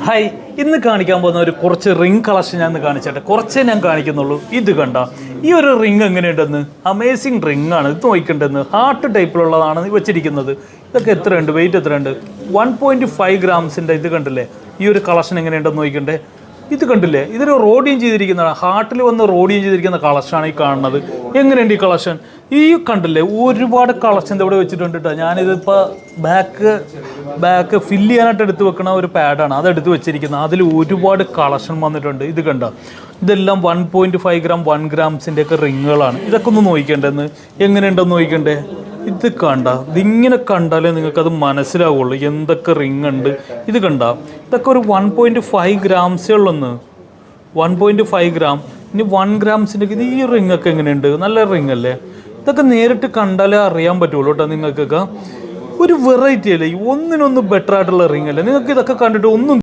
Hi, ഇന്ന് കാണിക്കാൻ പോകുന്ന ഒരു കുറച്ച് റിംഗ് കളക്ഷൻ ഞാൻ കാണിച്ചട്ടെ. കുറച്ചേ ഞാൻ കാണിക്കുന്നുള്ളൂ. ഇത് കണ്ട ഈ ഒരു റിംഗ് എങ്ങനെയുണ്ടെന്ന്, അമേസിങ് റിംഗ് ആണ്. ഇത് നോക്കിണ്ടെന്ന് ഹാർട്ട് ടൈപ്പിലുള്ളതാണ് വെച്ചിരിക്കുന്നത്. ഇതൊക്കെ എത്രയുണ്ട്, വെയിറ്റ് എത്രയുണ്ട്? 1.5 ഗ്രാംസിൻ്റെ. ഇത് കണ്ടില്ലേ ഈ ഒരു കളക്ഷൻ എങ്ങനെയുണ്ടെന്ന് നോക്കണ്ടേ. ഇത് കണ്ടില്ലേ, ഇതൊരു റോഡിയും ചെയ്തിരിക്കുന്നതാണ്. ഹാർട്ടിൽ വന്ന് റോഡിയും ചെയ്തിരിക്കുന്ന കളക്ഷനാണ് ഈ കാണുന്നത്. എങ്ങനെയുണ്ട് ഈ കളക്ഷൻ? ഈ കണ്ടില്ലേ ഒരുപാട് കളക്ഷൻ ഇവിടെ വെച്ചിട്ടുണ്ട് കേട്ടോ. ഞാനിതിപ്പോൾ ബാക്ക് ഫില്ല് ചെയ്യാനായിട്ട് എടുത്ത് വെക്കുന്ന ഒരു പാഡാണ് അതെടുത്ത് വെച്ചിരിക്കുന്നത്. അതിൽ ഒരുപാട് കളക്ഷൻ വന്നിട്ടുണ്ട്. ഇത് കണ്ട, ഇതെല്ലാം 1.5 ഗ്രാം 1 ഗ്രാംസിൻ്റെ ഒക്കെ റിങ്ങുകളാണ്. ഇതൊക്കെ ഒന്ന് നോക്കിക്കണ്ടെന്ന്, എങ്ങനെയുണ്ടെന്ന് നോക്കണ്ടേ. ഇത് കണ്ട, ഇതിങ്ങനെ കണ്ടാലേ നിങ്ങൾക്കത് മനസ്സിലാവുള്ളൂ എന്തൊക്കെ റിങ് ഉണ്ട്. ഇത് കണ്ട, ഇതൊക്കെ ഒരു 1.5 ഗ്രാംസേ ഉള്ളൂന്ന്. 1.5 ഗ്രാം. ഇനി 1 ഗ്രാംസിൻ്റെ ഇത് ഈ റിങ്ങൊക്കെ എങ്ങനെയുണ്ട്? നല്ല റിങ് അല്ലേ? ഇതൊക്കെ നേരിട്ട് കണ്ടാലേ അറിയാൻ പറ്റുള്ളൂ കേട്ടോ നിങ്ങൾക്കൊക്കെ. ഒരു വെറൈറ്റി അല്ലേ, ഒന്നിനൊന്ന് ബെറ്റർ ആയിട്ടുള്ള റിങ് അല്ലേ. നിങ്ങൾക്ക് ഇതൊക്കെ കണ്ടിട്ട് ഒന്നും